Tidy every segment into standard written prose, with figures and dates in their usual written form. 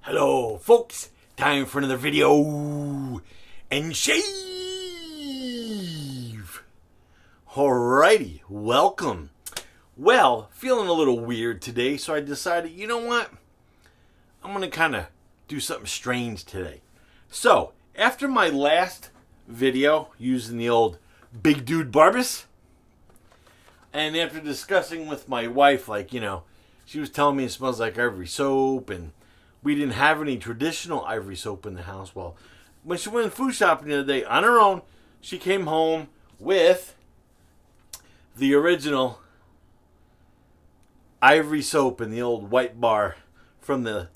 Hello, folks. Time for another video and shave. Alrighty, welcome. Well, feeling a little weird today, so I decided, you know what? I'm going to kind of do something strange today. So, after my last video using the old big dude Barbus, and after discussing with my wife, she was telling me it smells like Ivory Soap, and we didn't have any traditional Ivory Soap in the house. Well, when she went food shopping the other day on her own, she came home with the original Ivory Soap in the old white bar from the,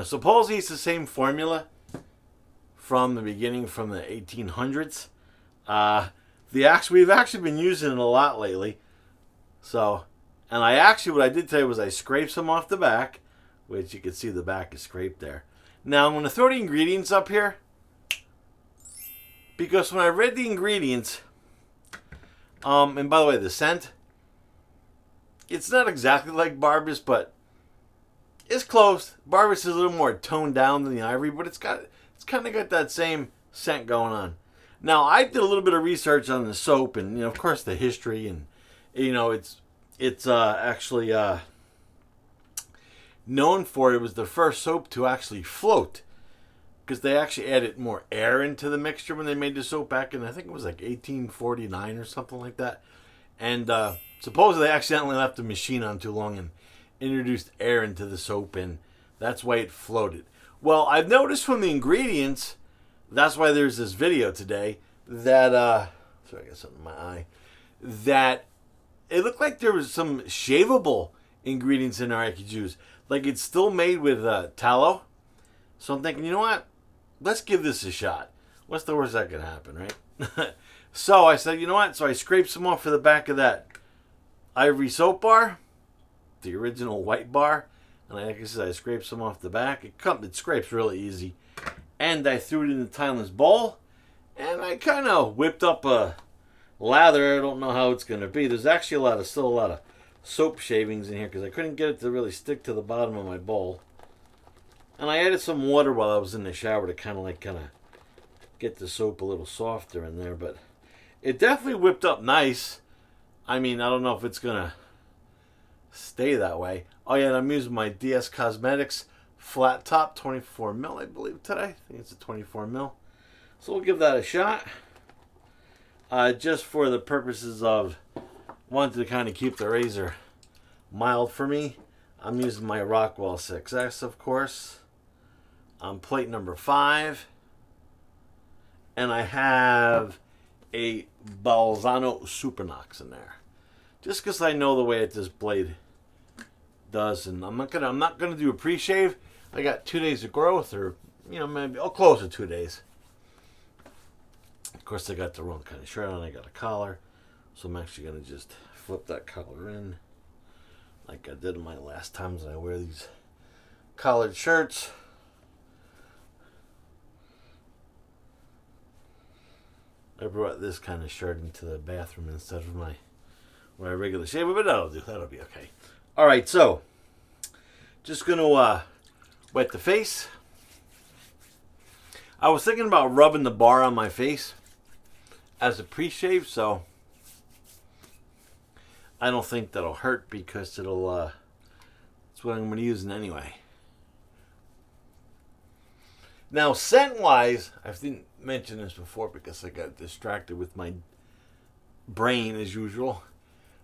supposedly it's the same formula from the beginning, from the 1800s. We've actually been using it a lot lately. So, and what I did today was I scraped some off the back, which you can see the back is scraped there. Now I'm going to throw the ingredients up here, because when I read the ingredients, and by the way, the scent, it's not exactly like Barbus, but it's close. Barbus is a little more toned down than the Ivory, but it's kind of got that same scent going on. Now I did a little bit of research on the soap, and of course the history, and it's actually known for it was the first soap to actually float, because they actually added more air into the mixture when they made the soap back in, I think it was like 1849 or something like that. And supposedly they accidentally left the machine on too long and introduced air into the soap, and that's why it floated. Well, I've noticed from the ingredients, that's why there's this video today, that sorry, I got something in my eye, that it looked like there was some shavable ingredients in there I could use. Like, it's still made with tallow. So I'm thinking, you know what? Let's give this a shot. What's the worst that could happen, right? So I said, you know what? So I scraped some off of the back of that Ivory Soap bar, the original white bar. And like I said, I scraped some off the back. It scrapes really easy. And I threw it in the timeless bowl. And I kind of whipped up a lather. I don't know how it's going to be. There's actually still a lot of soap shavings in here, because I couldn't get it to really stick to the bottom of my bowl. And I added some water while I was in the shower to kind of get the soap a little softer in there. But it definitely whipped up nice. I mean, I don't know if it's going to stay that way. Oh yeah, and I'm using my Dscosmetics flat top 24 mil, I believe, today. I think it's a 24 mil. So we'll give that a shot. Just for the purposes of wanted to kind of keep the razor mild for me, I'm using my Rockwell 6S, of course. Plate number 5. And I have a Balzano Supernox in there, just because I know the way that this blade does. And I'm not gonna do a pre-shave. I got 2 days of growth, or maybe close to 2 days. Of course, I got the wrong kind of shirt on. I got a collar, so I'm actually going to just flip that collar in like I did in my last times when I wear these collared shirts. I brought this kind of shirt into the bathroom instead of my regular shaver, but that'll do. That'll be okay. All right, so just going to wet the face. I was thinking about rubbing the bar on my face as a pre-shave, so I don't think that'll hurt, because it's what I'm going to use anyway. Now, scent-wise, I didn't mention this before because I got distracted with my brain as usual.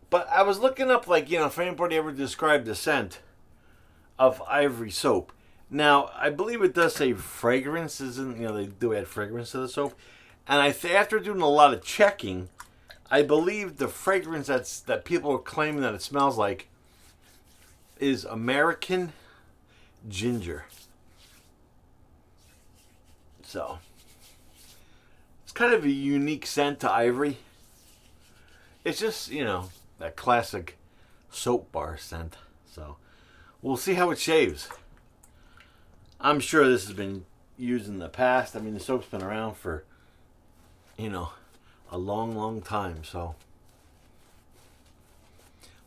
But I was looking up, if anybody ever described the scent of Ivory Soap. Now, I believe it does say fragrance, they do add fragrance to the soap. And after doing a lot of checking, I believe the fragrance that people are claiming that it smells like is American ginger. So, it's kind of a unique scent to Ivory. It's just, that classic soap bar scent. So, we'll see how it shaves. I'm sure this has been used in the past. I mean, the soap's been around for, a long, long time. So,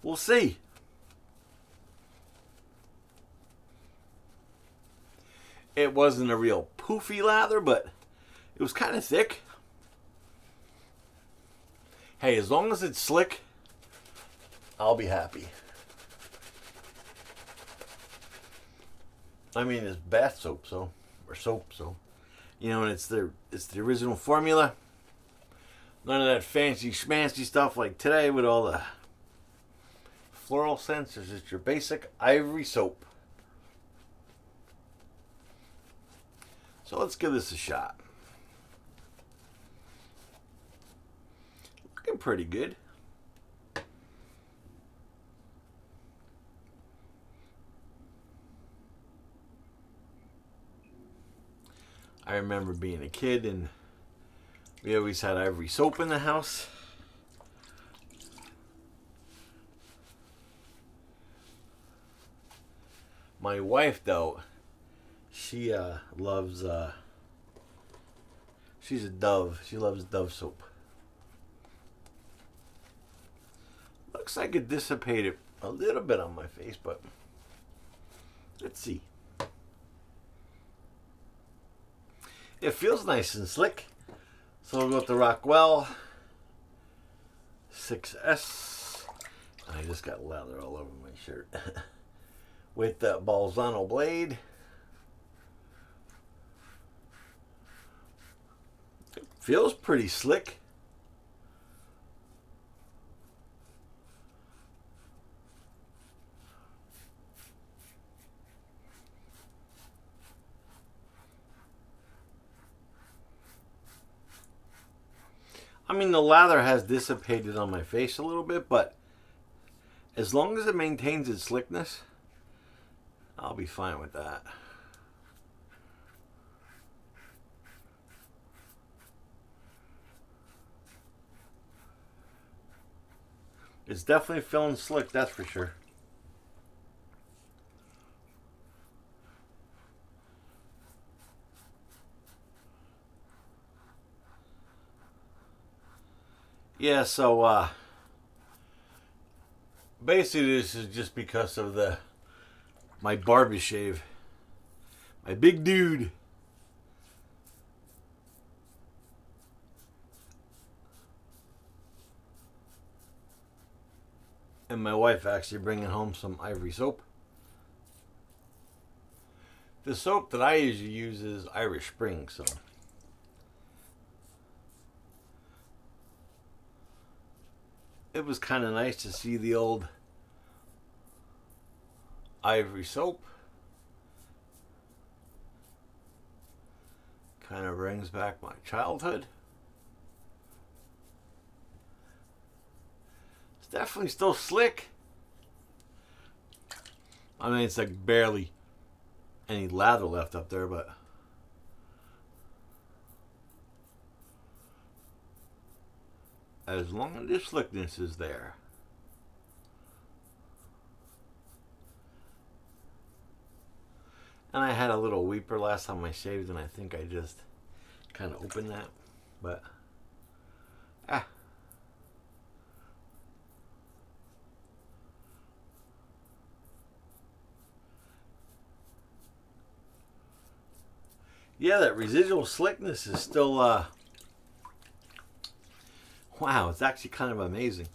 we'll see. It wasn't a real poofy lather, but it was kind of thick. Hey, as long as it's slick, I'll be happy. I mean, it's bath soap, so, or soap, so, you know, and it's the original formula. None of that fancy schmancy stuff like today with all the floral scents. It's just your basic Ivory Soap. So let's give this a shot. Looking pretty good. I remember being a kid and we always had Ivory Soap in the house. My wife, though, she loves, she's a Dove. She loves Dove soap. Looks like it dissipated a little bit on my face, but let's see. It feels nice and slick. So we'll go with the Rockwell 6S. I just got lather all over my shirt. With the Balsano blade. It feels pretty slick. I mean, the lather has dissipated on my face a little bit, but as long as it maintains its slickness, I'll be fine with that. It's definitely feeling slick, that's for sure. Yeah, so basically this is just because of my Barbus shave. My big dude. And my wife actually bringing home some Ivory Soap. The soap that I usually use is Irish Spring, so it was kind of nice to see the old Ivory Soap. Kind of brings back my childhood. It's definitely still slick. I mean, it's like barely any lather left up there, but as long as the slickness is there. And I had a little weeper last time I shaved, and I think I just kind of opened that. But, yeah, that residual slickness is still, wow, it's actually kind of amazing.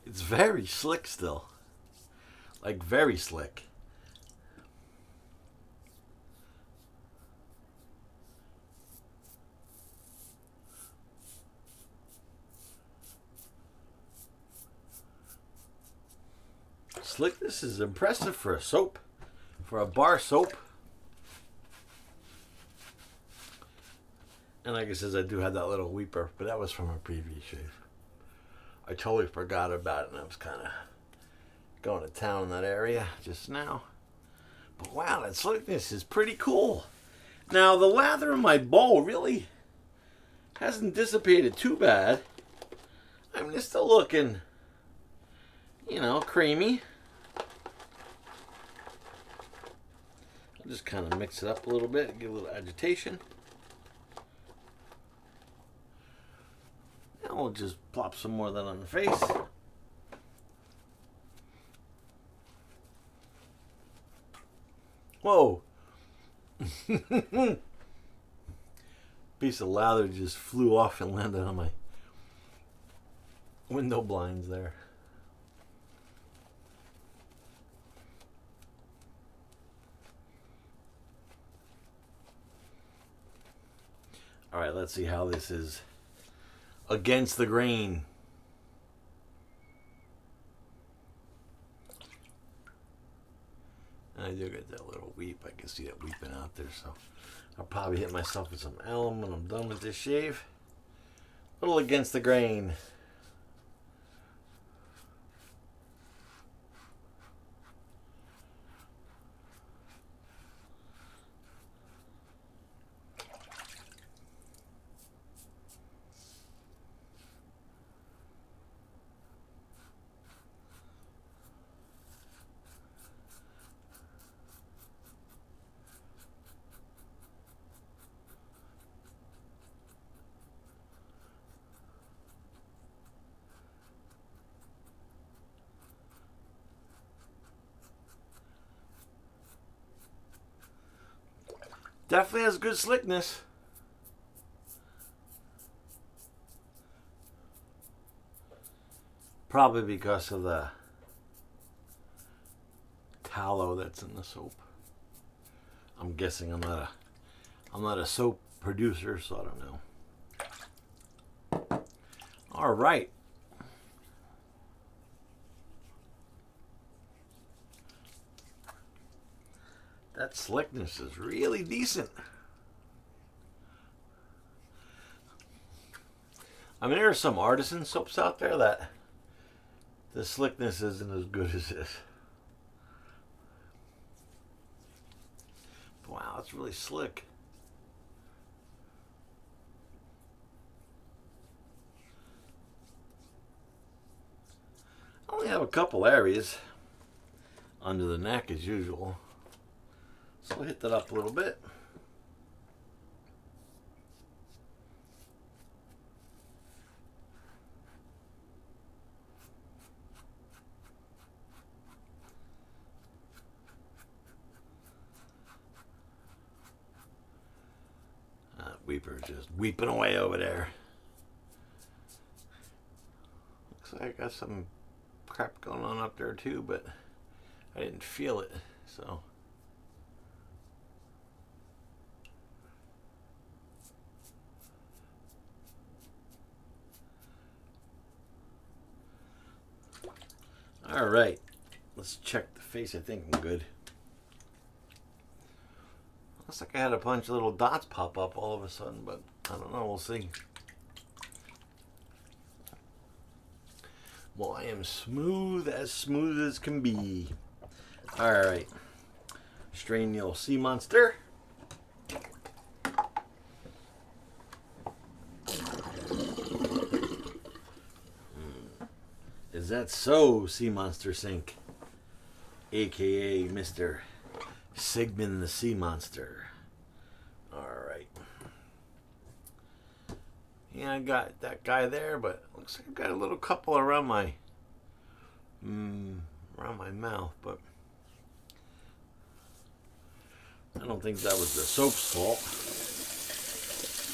It's very slick still. Like, very slick. Slickness is impressive for a soap, for a bar soap. And like I said, I do have that little weeper, but that was from a previous shave. I totally forgot about it, and I was kind of going to town in that area just now. But wow, that slickness is pretty cool. Now, the lather in my bowl really hasn't dissipated too bad. I mean, it's still looking, you know, creamy. I'll just kind of mix it up a little bit and give a little agitation. And we'll just plop some more of that on the face. Whoa, Piece of lather just flew off and landed on my window blinds there. All right, let's see how this is against the grain. And I do get that little weep. I can see that weeping out there, so I'll probably hit myself with some alum when I'm done with this shave. A little against the grain. Definitely has good slickness. Probably because of the tallow that's in the soap. I'm guessing I'm not a soap producer, so I don't know. All right. That slickness is really decent. I mean, there are some artisan soaps out there that the slickness isn't as good as this. Wow, it's really slick. I only have a couple areas under the neck as usual. So I'll hit that up a little bit. Weeper just weeping away over there. Looks like I got some crap going on up there too, but I didn't feel it, so. All right, let's check the face. I think I'm good. Looks like I had a bunch of little dots pop up all of a sudden, but I don't know. We'll see. Well, I am smooth as can be. All right, strain the old sea monster. Is that so, Sea Monster Sink? AKA Mr. Sigmund the Sea Monster. Alright. Yeah, I got that guy there, but looks like I've got a little couple around my mouth, but I don't think that was the soap's fault.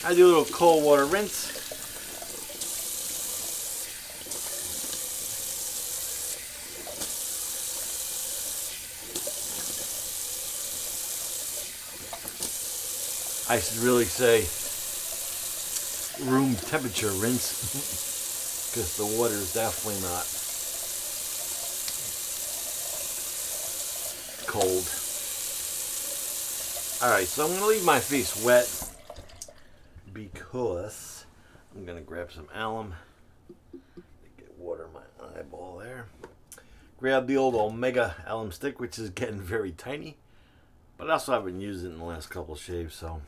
I do a little cold water rinse. I should really say room temperature rinse because the water is definitely not cold. Alright, so I'm going to leave my face wet because I'm going to grab some alum. Get water in my eyeball there. Grab the old Omega alum stick, which is getting very tiny. But also I've been using it in the last couple of shaves, so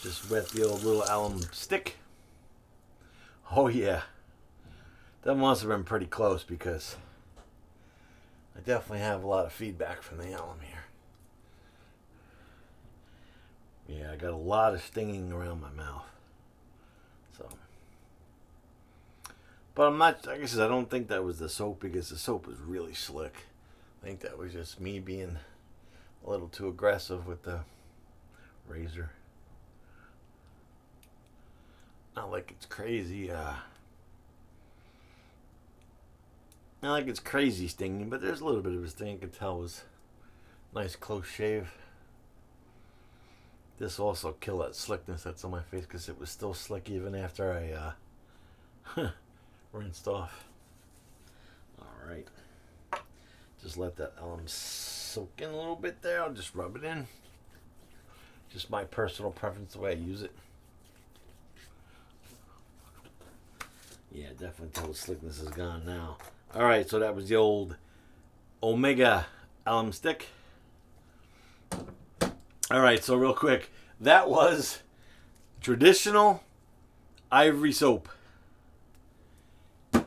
just wet the old little alum stick. Oh yeah, that must have been pretty close because I definitely have a lot of feedback from the alum here. Yeah, I got a lot of stinging around my mouth. So, but I'm not, like I said, I don't think that was the soap because the soap was really slick. I think that was just me being a little too aggressive with the razor. Not like it's crazy. Not like it's crazy stinging, but there's a little bit of a sting. I could tell it was a nice close shave. This also killed that slickness that's on my face because it was still slick even after I rinsed off. Alright. Just let that alum soak in a little bit there. I'll just rub it in. Just my personal preference, the way I use it. Yeah, definitely tell the slickness is gone now. Alright, so that was the old Omega alum stick. Alright, so real quick. That was traditional Ivory Soap.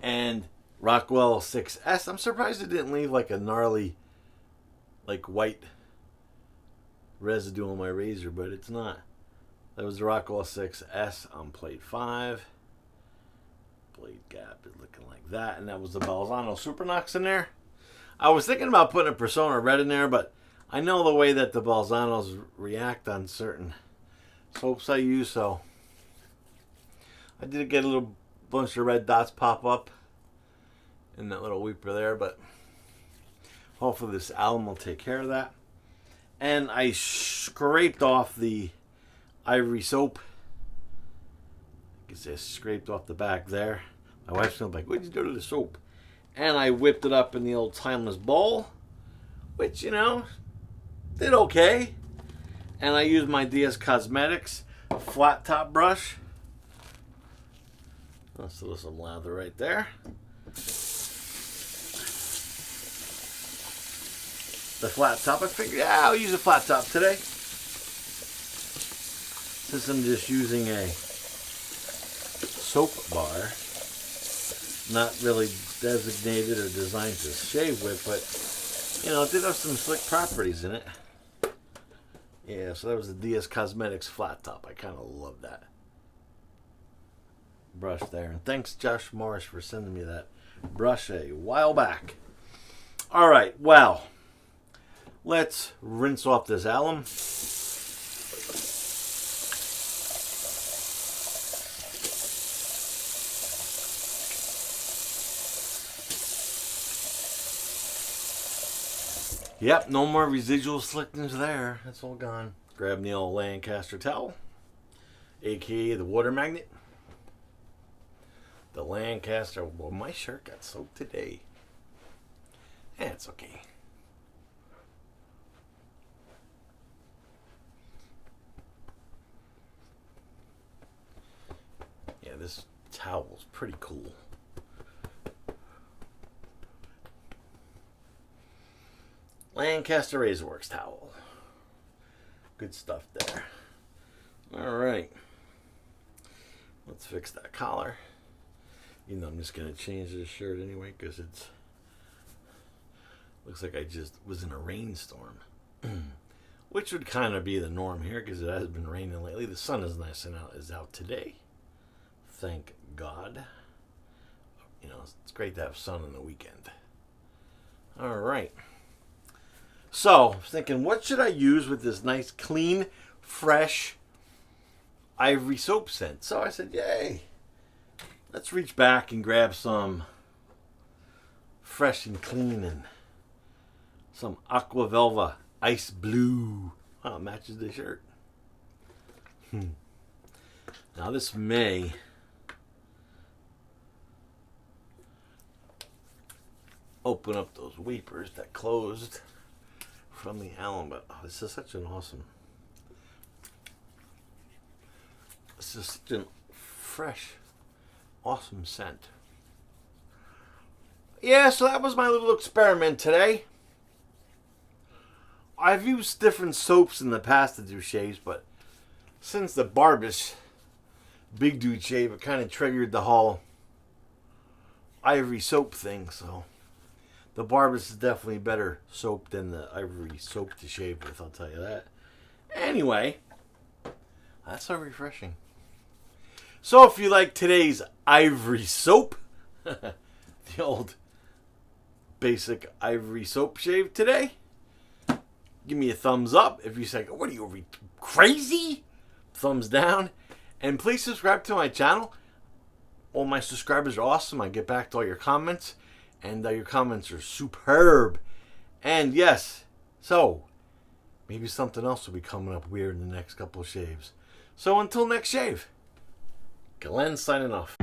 And Rockwell 6S. I'm surprised it didn't leave like a gnarly, like white residue on my razor, but it's not. That was the Rockwell 6S on plate 5. Blade gap is looking like that, and that was the Balzano Supernox in there. I was thinking about putting a Persona Red in there, but I know the way that the Balzanos react on certain soaps I use, so I did get a little bunch of red dots pop up in that little weeper there, but hopefully this alum will take care of that. And I scraped off the Ivory Soap. I guess I scraped off the back there. My wife's gonna be like, "What'd you do to the soap?" And I whipped it up in the old Timeless bowl, which, you know, did okay. And I used my Dscosmetics flat top brush. Oh, so there's some lather right there. The flat top, I figured, yeah, I'll use a flat top today. Since I'm just using a soap bar, not really designated or designed to shave with, but, you know, it did have some slick properties in it. Yeah, so that was the Dscosmetics flat top. I kind of love that brush there. And thanks, Josh Morris, for sending me that brush a while back. All right, well, let's rinse off this alum. Yep, no more residual slickness there. That's all gone. Grab the old Lancaster Towel, aka the water magnet. The Lancaster. Well, my shirt got soaked today. It's okay. Yeah, this towel's pretty cool. Lancaster Razorworks towel. Good stuff there. Alright. Let's fix that collar. You know, I'm just going to change this shirt anyway because it's looks like I just was in a rainstorm. Which would kind of be the norm here because it has been raining lately. The sun is nice and is out today. Thank God. You know, it's great to have sun on the weekend. Alright. So, I was thinking, what should I use with this nice, clean, fresh Ivory Soap scent? So I said, yay. Let's reach back and grab some fresh and clean and some Aqua Velva Ice Blue. Oh, it matches the shirt. Now this may open up those weepers that closed from the alum, but oh, this is such an awesome, this is such a fresh, awesome scent. Yeah, so that was my little experiment today. I've used different soaps in the past to do shaves, but since the Barbus Big Dude shave, it kind of triggered the whole Ivory Soap thing, so the Barbus is definitely better soap than the Ivory Soap to shave with, I'll tell you that. Anyway, that's so refreshing. So if you like today's Ivory Soap, the old basic Ivory Soap shave today, Give me a thumbs up. If you say, what are you, crazy? Thumbs down. And please subscribe to my channel. All my subscribers are awesome. I get back to all your comments. And your comments are superb. And yes, so maybe something else will be coming up weird in the next couple of shaves. So until next shave, Glenn signing off.